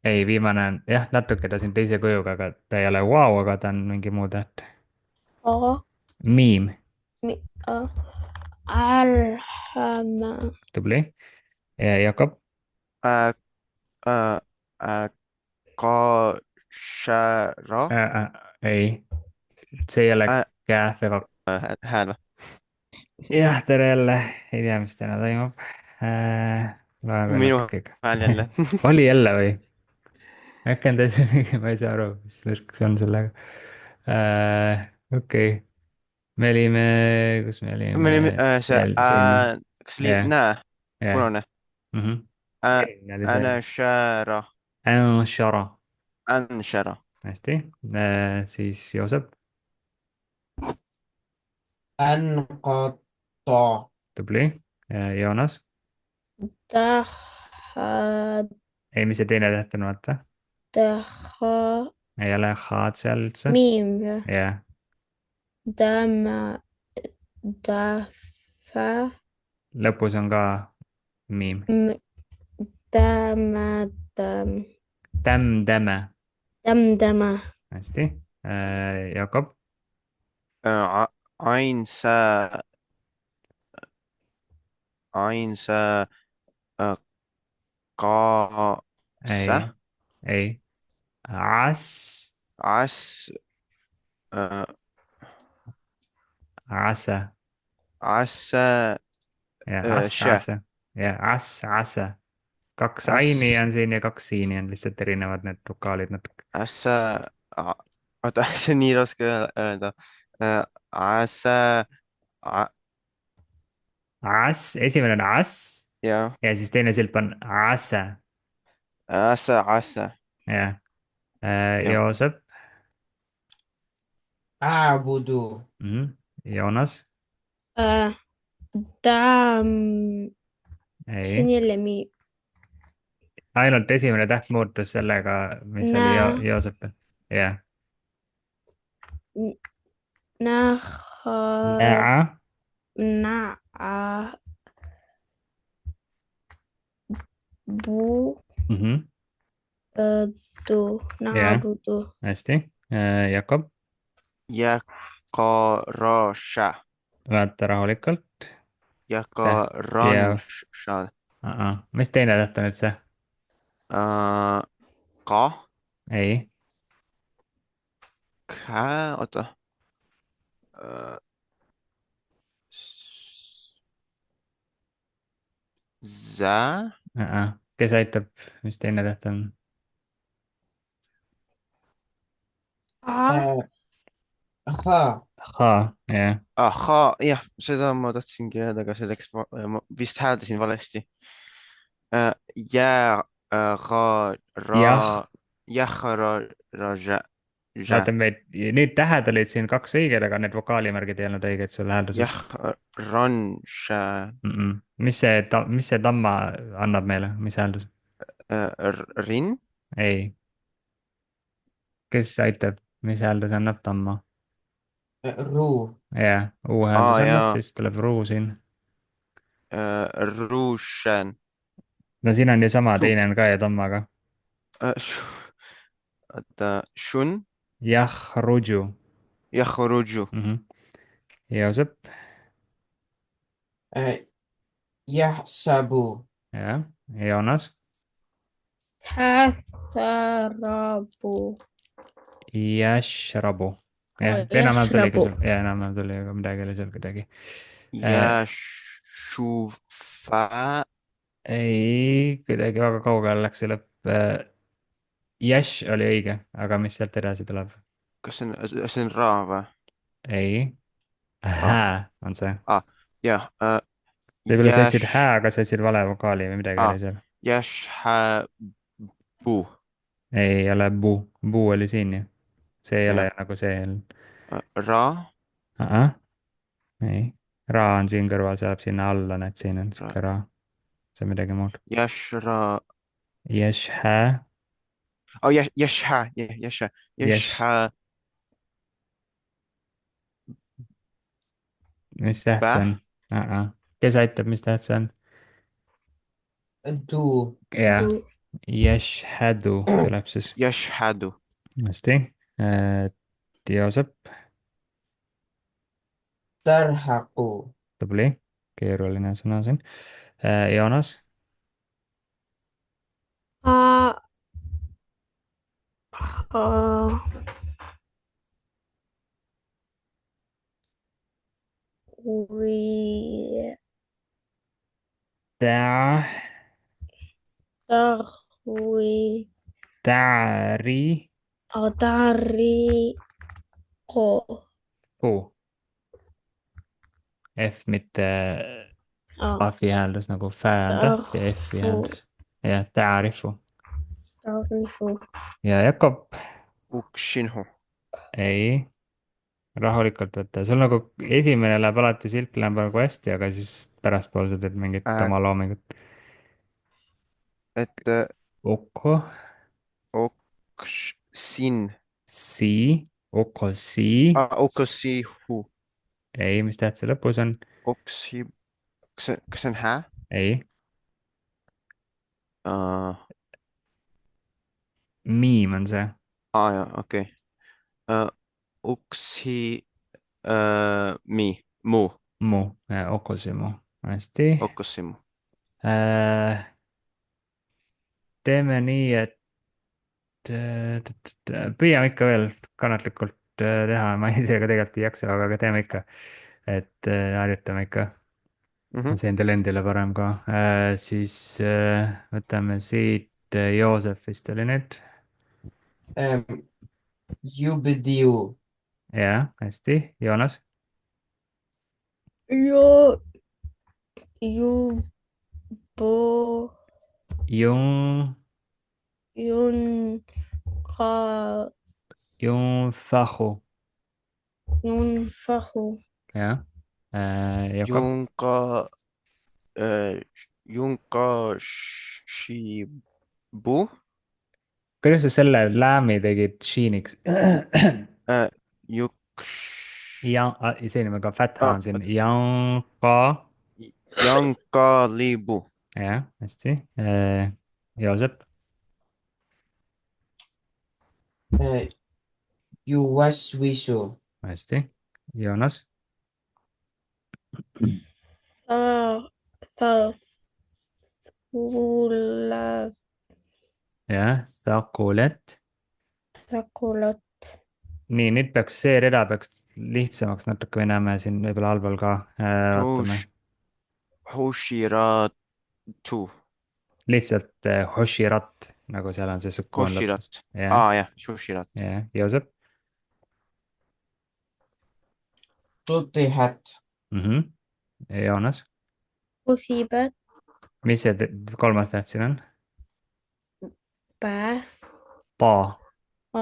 ei, viimane on jah, natuke ta siin teise kujuga, aga ta ei ole vau, aga ta on mingi muu täht. Miim. tubli. Jakob. Kashara. ei, see ei ole kähv ega. hääl või? jah, tere jälle, ei tea, mis täna toimub. Minu hääl jälle. oli jälle või? äkki on täitsa mingi, ma ei saa aru, mis värk see on sellega. okei. me olime, kus me olime? me olime kas oli nää? Punane. Anashara. Anshara. hästi, siis Joosep. anqata . tubli. Joonas. ei, mis see teine täht on, vaata? Taha. ei ole H-d seal üldse. Miim ja. jah, Tämä. Tähvä. lõpus on ka miim. M- Tämä. Täm. Tämm-tämme. Tämä. hästi. Jakob, Ainsa, ainsa kaasa, ei, ei. As, as, asa asa, ja sh, asa ja asa. Kaks aini as, on siin ja kaks siini on lihtsalt erinevad need vokaalid natuke. asa, oota, see on nii raske öelda. Asa, As, esimene on as jah, ja siis teine silp on asa. asa, jah. jah. Joosep. أعبد. Joonas. Täm. See on ei, jälle miim. ainult esimene täht muutus sellega, mis oli Nää. Joosepil. jah. Näha. Nää. Nää. Bu. Tu. jah, Naabudu. hästi. Jakob, Jakarasha, vaata rahulikult. täht ja Jakaransha, mis teine täht on üldse? ka, ei, oota. Zä, kes aitab, mis teine täht on? A. خاء. H, jah. ahhaa, jah, seda ma tahtsingi öelda, aga see läks, ma vist hääldasin valesti. Jää, Jah. raja, vaata, need tähed olid siin kaks õiged, aga need vokaalimärgid ei olnud õiged sul häälduses. ranša, mis see tamma annab meile, mis hääldus? rin, ei. kes aitab, mis hääldus annab tamma? رو. jah, U-hääldus annab, jaa. siis tuleb ruu siin. rušen, no siin on niisama, teine on ka ja tammaga. oota, šun, jah, rudžu. jahruđu, Joosep, يحسب. jah, Joonas, Täsarabu. Yashrabu. jah, Oh, enam-vähem tuligi yashrabu. sul, ja enam-vähem tuli, aga midagi oli seal kuidagi. jašufa, ei, kuidagi väga kaugele läks see lõpp. Yash oli õige, aga mis sealt edasi tuleb? kas see on ra või? ei, hää on see. jah, võib-olla sa ütlesid hää, aga sa ütlesid vale vokaali või midagi oli seal. jašhabu, ei ole bu, bu oli siin ju. see ei ole Jah. nagu see. ra, ei, ra on siin kõrval, see läheb sinna alla, näed, siin on sihuke ra. see on midagi muud. jašra, Yesh, hää. jašha, jašha, mis täht see on? kes aitab, mis täht see on? دو. jah, yashhadu tuleb siis. jašhadu, hästi. Joosep, ترحق. tubli, keeruline sõna siin. Joonas, A. A. Ui. tää, Tahui. tääri, Atari. Ko. kuu. F, mitte A. F-i hääldus nagu fää on täht ja F-i hääldus. jah, taarifu. Tarifu. ja Jakob, ukšinhu, ei, rahulikult võtta, sul nagu esimene läheb alati, silp läheb nagu hästi, aga siis pärastpool sa teed mingit oma loomingut. et Uku, Sin. Si, okosi. Okosihu. Ei, mis täht see lõpus on? Oksi. Kas see on hää? Ei, miim on see. Jaa, okei. Uksi. Mu. Mu, okosimu. Hästi. Okosimu. Teeme nii, et püüame ikka veel kannatlikult teha, ma ise ka tegelikult ei jaksa, aga teeme ikka. Et harjutame ikka. See endale endile parem ka. Siis võtame siit Joosefist oli nüüd. يبدو Jah, hästi. Joonas. Jo, ju, bo, Jung, jun, ka, Jungfahu. jun, fahu. Jah. Jakob. Junka. Junka. Shibu. Kuidas sa selle läämi tegid Sheeniks? Juks. Ja, see nimega Fatha on siin. Janka. Jankalibu. Jah, hästi. Joosep. يوسوس Hästi. Joonas. Sa, kuule, Jah, Takulet. sakulat. Nii, nüüd peaks see rida peaks lihtsamaks natuke minema ja siin võib-olla allpool ka. Vaatame. Hoshiratu. Lihtsalt Hoshirat, nagu seal on see sukoon lõpus. Hoshirat. Jah, Jah, Hoshirat. jah, Joosep. فتحت Joonas. Kusibät, Mis see kolmas täht siin on? pää. Pa.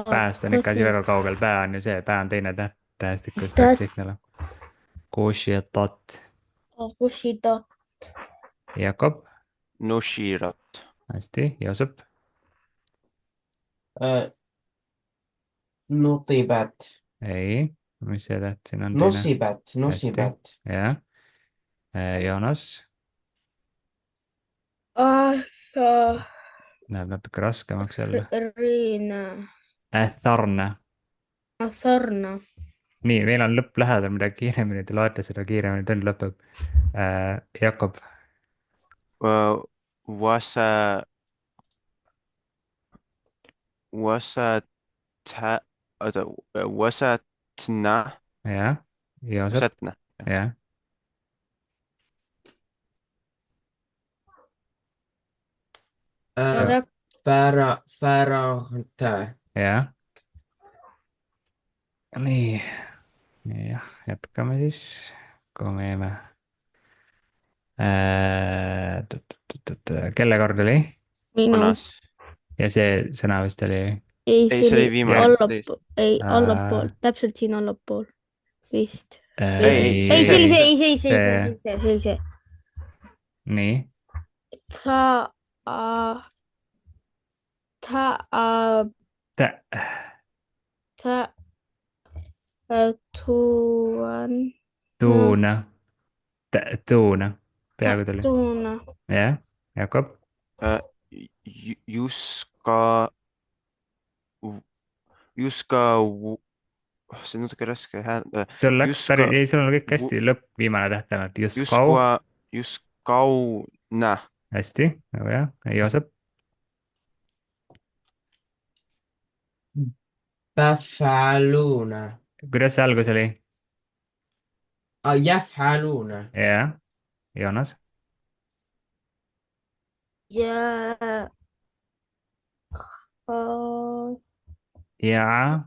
Pääst on ikka asi väga kaugel, pää on ju see, pää on teine täht tähestikus, peaks lihtne olema. Koshitat. Kusidat, Jakob. Noshirat. Hästi, Joosep. نطبت Ei, mis see täht siin on? نصبت نصبت Jah. Joonas. asa, Läheb natuke raskemaks jälle. riina, Ätharna. asarna, Nii, meil on lõpp lähedal, mida kiiremini te loete, seda kiiremini tund lõpeb. Jakob. Wasa. Wasatna. Jah. Joosep. Wasatna. Jah. فرغت Jah. Nii. Jah, jätkame siis. Komeme. Kelle kord oli? minu. Onas. Ja see sõna vist oli? Ei, see oli viimane. allapool, ei, allapool, täpselt siin allapool, vist. Ei, see oli see. Nii. Ta, tuan, Tuuna. Tuuna. Peaaegu tuli. tuuna, Jah, Jakob. Juska. See on natuke raske hääl. Sul läks päris, ei, sul on kõik hästi, lõpp, viimane täht ainult. Juskau. Juskauna. Hästi, väga hea. Joosep. يفعلون Kuidas see algus oli? يفعلون Jah, Joonas. ja, Ja,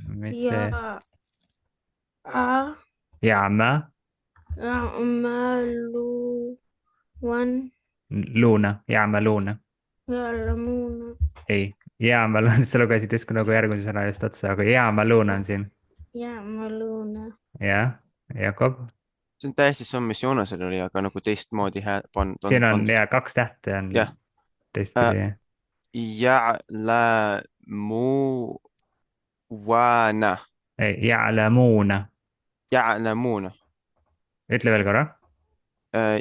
mis see? Jaama. Luuna, Jaamaluuna. Ei, Jaamaluuna, sa lugesid justkui nagu järgmise sõna just otsa, aga Jaamaluuna on siin. Jah, Jakob. See on täiesti sama, mis Joonasel oli, aga nagu teistmoodi Siin on ja kaks tähte on Jah. teistpidi. يعلمون. ei, يعلمون. يعلمون. ütle veel korra.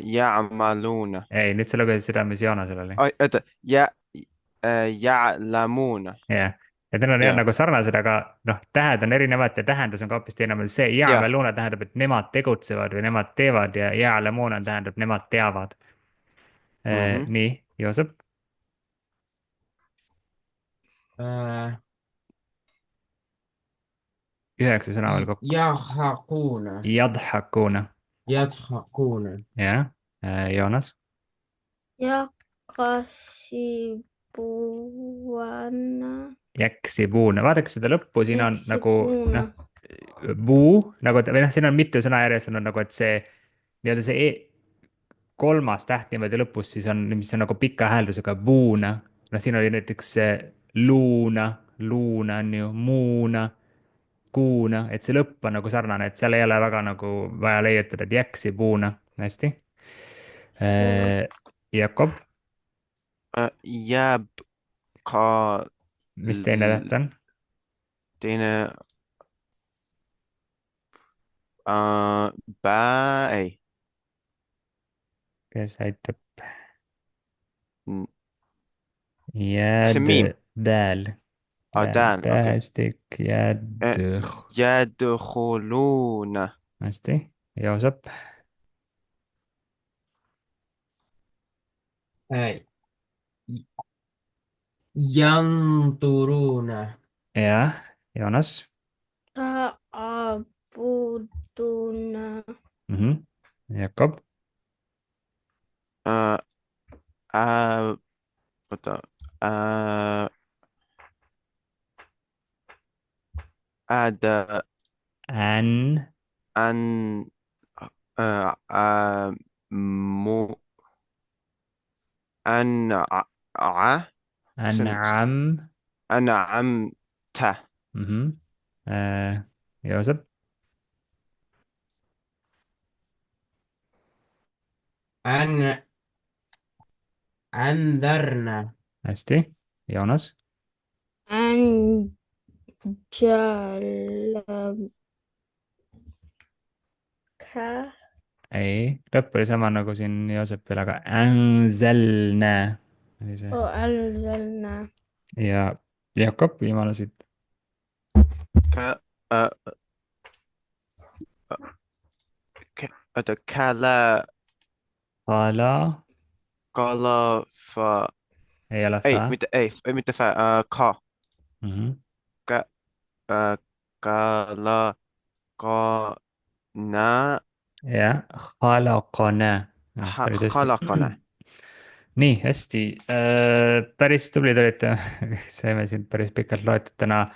يعملون. ei, nüüd sa lugesid seda, mis Joonasel oli. oota, يعلمون. jah, et need on jah ja, nagu sarnased, aga noh, tähed on erinevad ja tähendus on ka hoopis teine. see ja. يعملون tähendab, et nemad tegutsevad või nemad teevad ja يعلمون tähendab, nemad teavad. Mhm. nii, Joosep. äh, 9 sõna veel kokku. يضحكون يضحكون. يضحكون jah, Joonas. Yakasibuana. Jäksipuuna, vaadake seda lõppu, siin on nagu Yaksipuuna. noh, puu nagu või noh, siin on mitu sõna järjest on nagu, et see nii-öelda see kolmas täht niimoodi lõpus siis on, mis on nagu pika hääldusega puuna. noh, siin oli näiteks luuna, luuna on ju, muuna, kuuna, et see lõpp on nagu sarnane, et seal ei ole väga nagu vaja leiutada, et jäksipuuna. hästi. Jakob, يبقى mis teine täht on? teine ei. kes aitab? N- kas see on Jääd, miim? dääl, Dään, okei. tähestik, jääd. يدخلون. hästi, Joosep. ينظرون jah, Joonas. Taabuduna. Jakob. oota. Add Än, an mu أنع kas see on an'am. أنعمت. Joosep. أنذرنا hästi, Joonas. Anjalaka. ei, lõpp oli sama nagu siin Joosepil, aga anzalna oli see. Oh, Alzalna. ja Jakob, viimane siit. oota, Kala, kalafa. ei ole ei, fa. mitte fa, ka. Mhm. Kala, kana, jah, halakone. päris hästi. kalakane. nii, hästi. päris tublid olite. saime siin päris pikalt loetud täna.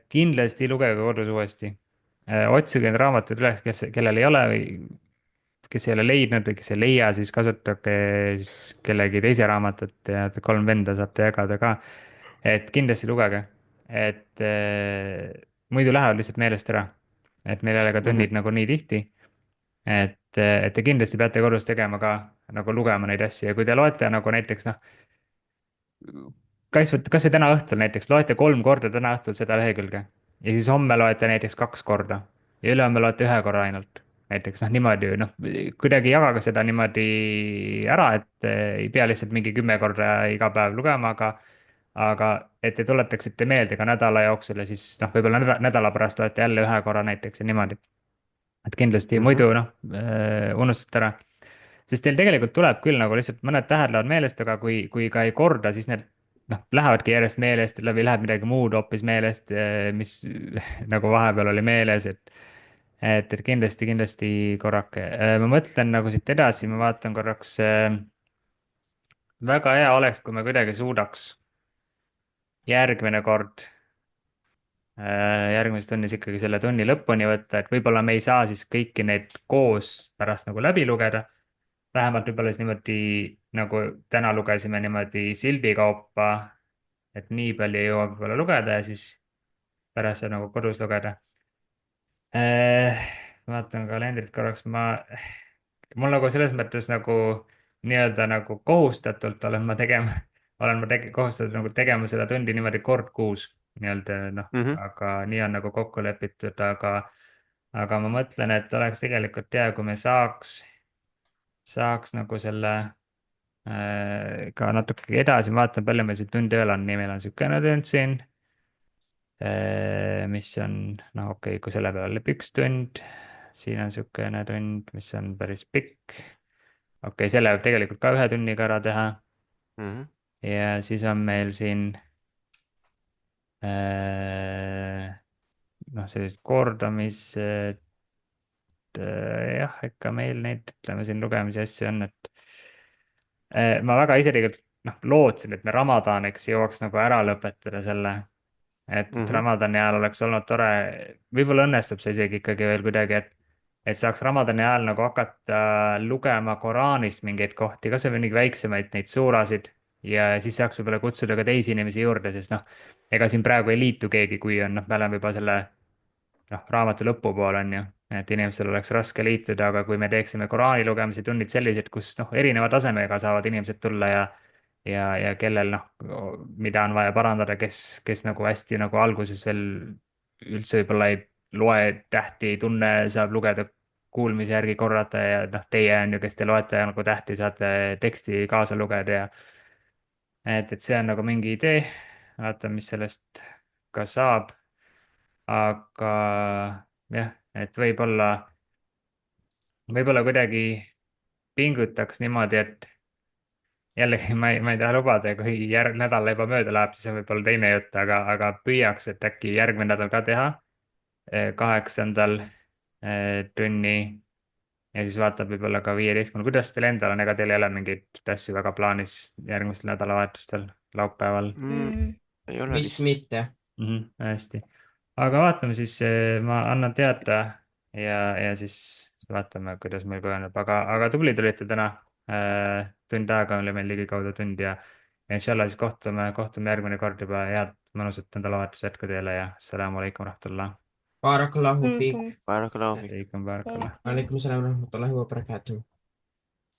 kindlasti lugege kodus uuesti. otsige need raamatud üles, kellel ei ole või kes ei ole leidnud või kes ei leia, siis kasutage siis kellegi teise raamatut ja 3 venda saate jagada ka. et kindlasti lugege, et muidu lähevad lihtsalt meelest ära. et meil ei ole ka tunnid nagu nii tihti. et te kindlasti peate kodus tegema ka nagu lugema neid asju ja kui te loete nagu näiteks noh, kas või täna õhtul näiteks loete 3 korda täna õhtul seda lehekülge ja siis homme loete näiteks 2 korda ja ülehomme loete 1 korra ainult. näiteks noh, niimoodi noh, kuidagi jagage seda niimoodi ära, et ei pea lihtsalt mingi 10 korda iga päev lugema, aga et te tuletaksite meelde ka nädala jooksul ja siis noh, võib-olla nädala pärast loete jälle 1 korra näiteks ja niimoodi. et kindlasti muidu noh, unustate ära. sest teil tegelikult tuleb küll nagu lihtsalt mõned tähed lähevad meelest, aga kui ka ei korda, siis need noh, lähevadki järjest meelest, läbi läheb midagi muud hoopis meelest, mis nagu vahepeal oli meeles, et kindlasti korrake. ma mõtlen nagu siit edasi, ma vaatan korraks. väga hea oleks, kui me kuidagi suudaks järgmine kord järgmises tunnis ikkagi selle tunni lõpuni võtta, et võib-olla me ei saa siis kõiki neid koos pärast nagu läbi lugeda. vähemalt võib-olla siis niimoodi nagu täna lugesime niimoodi sildi kaupa, et nii palju jõuab võib-olla lugeda ja siis pärast saab nagu kodus lugeda. vaatan kalendrit korraks, mul nagu selles mõttes nagu nii-öelda nagu kohustatult olen ma tegema olen ma kohustatud nagu tegema seda tundi niimoodi kord kuus nii-öelda noh, Mhm. aga nii on nagu kokku lepitud, aga ma mõtlen, et oleks tegelikult hea, kui me saaks nagu selle ka natuke edasi, ma vaatan, palju meil siin tunde veel on, nii meil on niisugune tund siin, mis on, noh, okei, kui selle peale läheb 1 tund, siin on niisugune tund, mis on päris pikk. okei, selle võib tegelikult ka 1 tunniga ära teha Mhm. ja siis on meil siin äh, noh, sellised kordamised, jah, ikka meil neid, ütleme siin lugemise asju on, et ma väga ise tegelikult noh, lootsin, et me Ramadaniks jõuaks nagu ära lõpetada selle, et Mhm. Ramadani ajal oleks olnud tore, võib-olla õnnestub see isegi ikkagi veel kuidagi, et saaks Ramadani ajal nagu hakata lugema Koraanist mingeid kohti, kas või mingeid väiksemaid neid suurasid ja siis saaks võib-olla kutsuda ka teisi inimesi juurde, sest noh, ega siin praegu ei liitu keegi, kui on, noh, me oleme juba selle noh, raamatu lõpupool on ju, et inimestel oleks raske liituda, aga kui me teeksime Koraani lugemise tunnid sellised, kus noh, erineva tasemega saavad inimesed tulla ja kellel noh, mida on vaja parandada, kes nagu hästi nagu alguses veel üldse võib-olla ei loe tähti, ei tunne, saab lugeda kuulmise järgi korrata ja noh, teie on ju, kes te loete nagu tähti, saate teksti kaasa lugeda ja et see on nagu mingi idee, vaatame, mis sellest ka saab, aga jah, et võib-olla kuidagi pingutaks niimoodi, et jällegi ma ei taha lubada, kui nädal juba mööda läheb, siis on võib-olla teine jutt, aga püüaks, et äkki järgmine nädal ka teha 8. tunni ja siis vaatab võib-olla ka 15. Kuidas teil endal on, ega teil ei ole mingeid asju väga plaanis järgmistel nädalavahetustel, laupäeval? Mm, ei ole vist vist. mitte. Hästi, aga vaatame siis, ma annan teada ja siis vaatame, kuidas meil kujuneb, aga tublid olite täna. Tund aega oli meil ligikaudu tund ja inshallah siis kohtume järgmine kord juba, head mõnusat nädalavahetuse jätku teile ja assalamu alaikum rahmatullah. Barakallahu fiik. Barakallahu fiik. Alaikum barakallah. Alaikum salam warahmatullahi wabarakatuh.